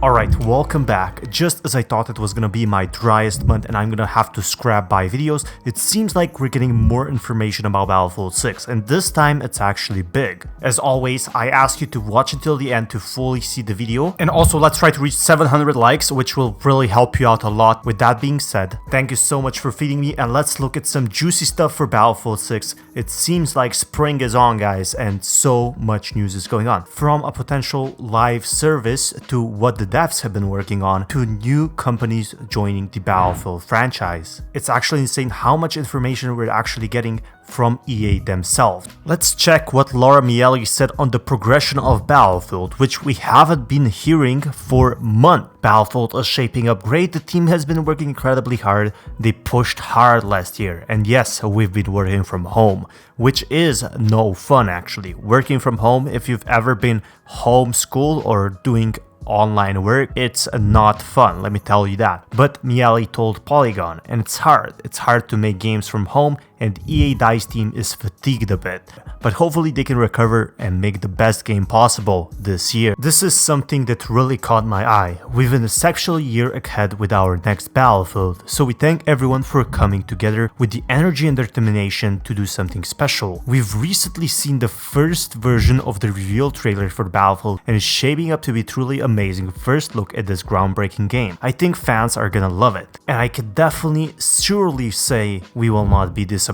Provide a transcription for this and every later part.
Alright, welcome back. Just as I thought it was gonna be my driest month and I'm gonna have to scrap by videos, it seems like we're getting more information about Battlefield 6, and this time it's actually big. As always, I ask you to watch until the end to fully see the video, and also let's try to reach 700 likes, which will really help you out a lot. With that being said, thank you so much for feeding me, and let's look at some juicy stuff for Battlefield 6. It seems like spring is on, guys, and so much news is going on. From a potential live service to what the devs have been working on to new companies joining the Battlefield franchise. It's actually insane how much information we're actually getting from EA themselves. Let's check what Laura Miele said on the progression of Battlefield, which we haven't been hearing for months. Battlefield is shaping up great, the team has been working incredibly hard, they pushed hard last year, and yes, we've been working from home, which is no fun actually. Working from home, if you've ever been homeschooled or doing online work, it's not fun, let me tell you that. But Miele told Polygon, and it's hard to make games from home, and EA DICE team is fatigued a bit, but hopefully they can recover and make the best game possible this year. This is something that really caught my eye. We've an exceptional year ahead with our next Battlefield, so we thank everyone for coming together with the energy and determination to do something special. We've recently seen the first version of the reveal trailer for Battlefield, and it's shaping up to be truly amazing first look at this groundbreaking game. I think fans are gonna love it, and I can definitely surely say we will not be disappointed.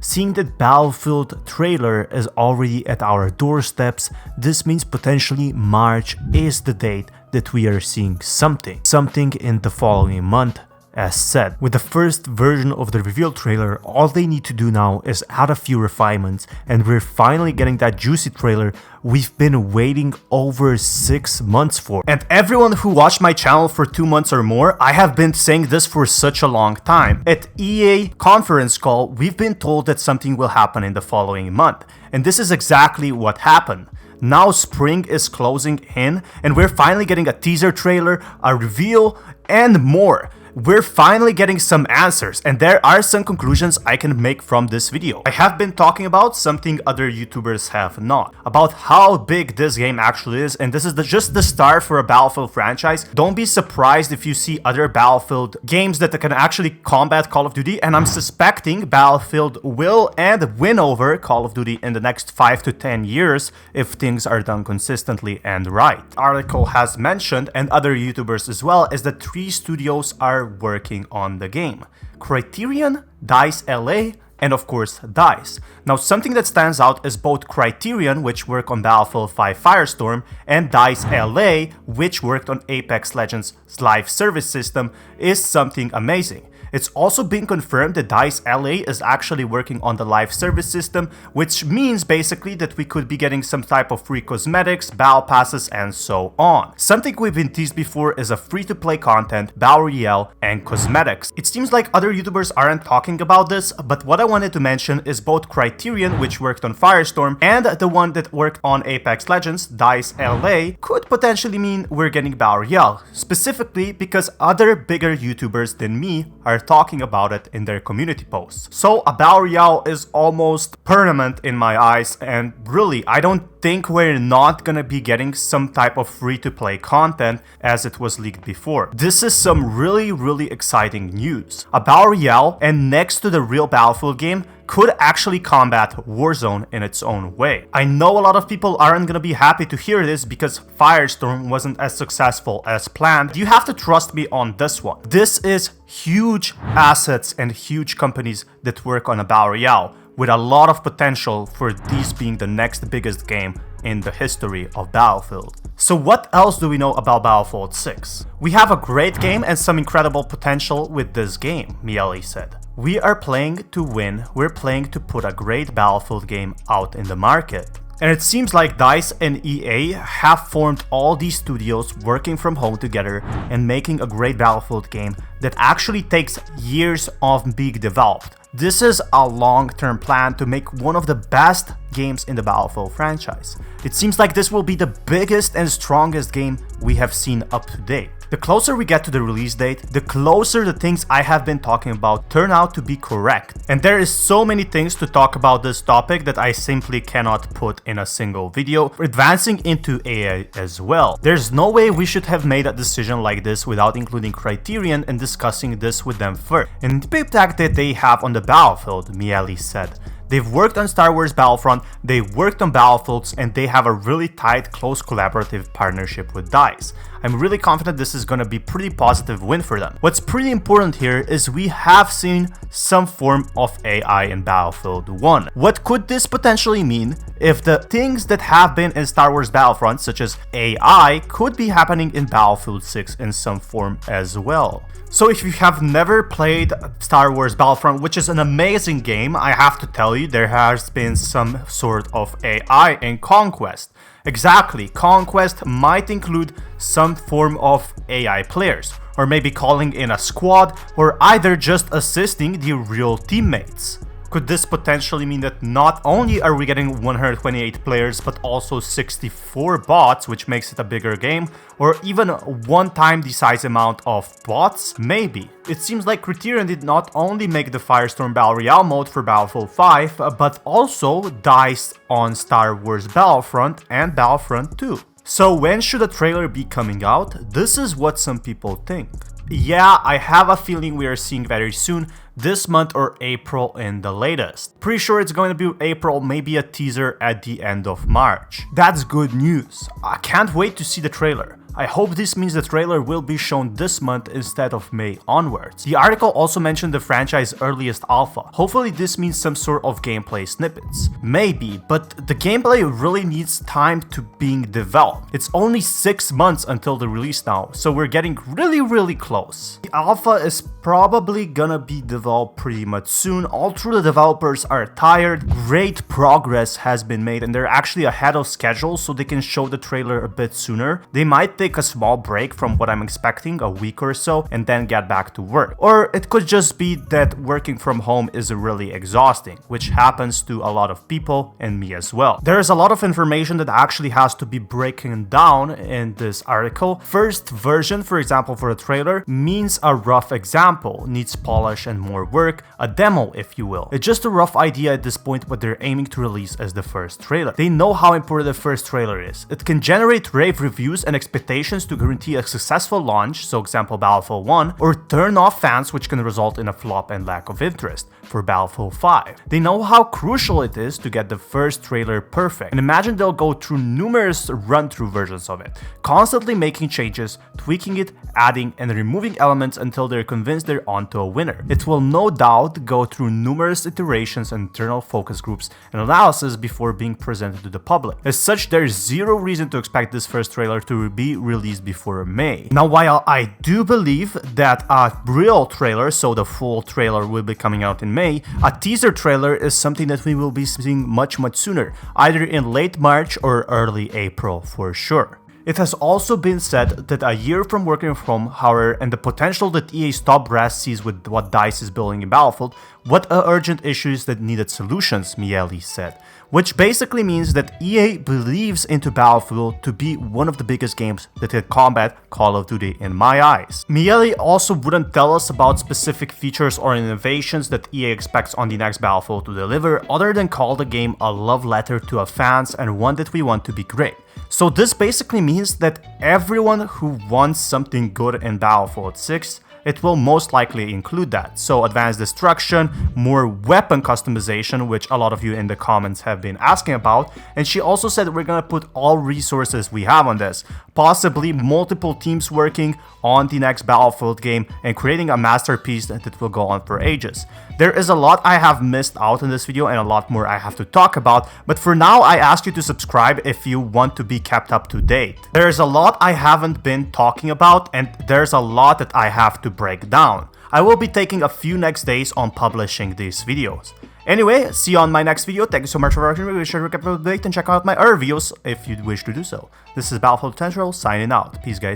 Seeing that Battlefield trailer is already at our doorsteps, this means potentially March is the date that we are seeing something in the following month. As said, with the first version of the reveal trailer, all they need to do now is add a few refinements, and we're finally getting that juicy trailer we've been waiting over 6 months for. And everyone who watched my channel for 2 months or more, I have been saying this for such a long time. At EA conference call, we've been told that something will happen in the following month, and this is exactly what happened. Now spring is closing in, and we're finally getting a teaser trailer, a reveal, and more. We're finally getting some answers, and there are some conclusions I can make from this video. I have been talking about something other YouTubers have not, about how big this game actually is, and this is just the start for a Battlefield franchise. Don't be surprised if you see other Battlefield games that can actually combat Call of Duty, and I'm suspecting Battlefield will and win over Call of Duty in the next 5 to 10 years if things are done consistently and right. The article has mentioned, and other YouTubers as well, is that 3 studios are working on the game: Criterion, DICE LA, and of course DICE. Now something that stands out is both Criterion, which work on Battlefield 5 Firestorm, and DICE LA, which worked on Apex Legends' live service system, is something amazing. It's also been confirmed that DICE LA is actually working on the live service system, which means basically that we could be getting some type of free cosmetics, battle passes, and so on. Something we've been teased before is a free-to-play content, Battle Royale, and cosmetics. It seems like other YouTubers aren't talking about this, but what I wanted to mention is both Criterion, which worked on Firestorm, and the one that worked on Apex Legends, DICE LA, could potentially mean we're getting Battle Royale, specifically because other bigger YouTubers than me are talking about it in their community posts. So a Battle Royale is almost permanent in my eyes, and really I don't think we're not gonna be getting some type of free-to-play content as it was leaked before. This is some really exciting news. A Battle Royale, and next to the real Battlefield game, could actually combat Warzone in its own way. I know a lot of people aren't gonna be happy to hear this because Firestorm wasn't as successful as planned. You have to trust me on this one. This is huge assets and huge companies that work on a Battle Royale, with a lot of potential for these being the next biggest game in the history of Battlefield. So what else do we know about Battlefield 6? We have a great game and some incredible potential with this game, Miele said. We are playing to win, we're playing to put a great Battlefield game out in the market. And it seems like DICE and EA have formed all these studios working from home together and making a great Battlefield game that actually takes years of being developed. This is a long-term plan to make one of the best games in the Battlefield franchise. It seems like this will be the biggest and strongest game we have seen up to date. The closer we get to the release date, the closer the things I have been talking about turn out to be correct. And there is so many things to talk about this topic that I simply cannot put in a single video. Advancing into AI as well. There's no way we should have made a decision like this without including Criterion and discussing this with them first. In the impact that they have on the battlefield, Miele said. They've worked on Star Wars Battlefront, they've worked on Battlefields, and they have a really tight, close collaborative partnership with DICE. I'm really confident this is gonna be pretty positive win for them. What's pretty important here is we have seen some form of AI in Battlefield 1. What could this potentially mean if the things that have been in Star Wars Battlefront, such as AI, could be happening in Battlefield 6 in some form as well? So if you have never played Star Wars Battlefront, which is an amazing game, I have to tell you, there has been some sort of AI in Conquest. Exactly, Conquest might include some form of AI players, or maybe calling in a squad, or either just assisting the real teammates. Could this potentially mean that not only are we getting 128 players, but also 64 bots, which makes it a bigger game, or even one time the size amount of bots? Maybe. It seems like Criterion did not only make the Firestorm Battle Royale mode for Battlefield 5, but also DICE on Star Wars Battlefront and Battlefront 2. So when should a trailer be coming out? This is what some people think. Yeah, I have a feeling we are seeing very soon, this month or April in the latest. Pretty sure it's going to be April, maybe a teaser at the end of March. That's good news. I can't wait to see the trailer. I hope this means the trailer will be shown this month instead of May onwards. The article also mentioned the franchise's earliest alpha. Hopefully this means some sort of gameplay snippets. Maybe, but the gameplay really needs time to being developed. It's only 6 months until the release now, so we're getting really close. The alpha is probably gonna be developed pretty much soon. All through the developers are tired, great progress has been made, and they're actually ahead of schedule so they can show the trailer a bit sooner. They might take a small break from what I'm expecting, a week or so, and then get back to work. Or it could just be that working from home is really exhausting, which happens to a lot of people and me as well. There is a lot of information that actually has to be broken down in this article. First version, for example, for the trailer, means a rough example, needs polish and more work, a demo if you will. It's just a rough idea at this point what they're aiming to release as the first trailer. They know how important the first trailer is. It can generate rave reviews and expectations to guarantee a successful launch, so example Battlefield 1, or turn off fans, which can result in a flop and lack of interest for Battlefield 5. They know how crucial it is to get the first trailer perfect, and imagine they'll go through numerous run-through versions of it, constantly making changes, tweaking it, adding and removing elements until they're convinced they're onto a winner. It will no doubt go through numerous iterations and internal focus groups and analysis before being presented to the public. As such, there's zero reason to expect this first trailer to be released before May. Now, while I do believe that a real trailer, so the full trailer, will be coming out in May, a teaser trailer is something that we will be seeing much sooner, either in late March or early April for sure. It has also been said that a year from working from, however, and the potential that EA's top brass sees with what DICE is building in Battlefield, what are urgent issues that needed solutions, Miele said. Which basically means that EA believes into Battlefield to be one of the biggest games that can combat Call of Duty in my eyes. Miele also wouldn't tell us about specific features or innovations that EA expects on the next Battlefield to deliver, other than call the game a love letter to our fans and one that we want to be great. So this basically means that everyone who wants something good in Battlefield 6, it will most likely include that. So advanced destruction, more weapon customization, which a lot of you in the comments have been asking about. And she also said we're gonna put all resources we have on this, possibly multiple teams working on the next Battlefield game and creating a masterpiece that will go on for ages. There is a lot I have missed out in this video and a lot more I have to talk about, but for now I ask you to subscribe if you want to be kept up to date. There's a lot I haven't been talking about and there's a lot that I have to break down. I will be taking a few next days on publishing these videos. Anyway, see you on my next video. Thank you so much for watching. Be sure to keep up to date and check out my other videos if you wish to do so. This is Battlefield Central signing out. Peace guys.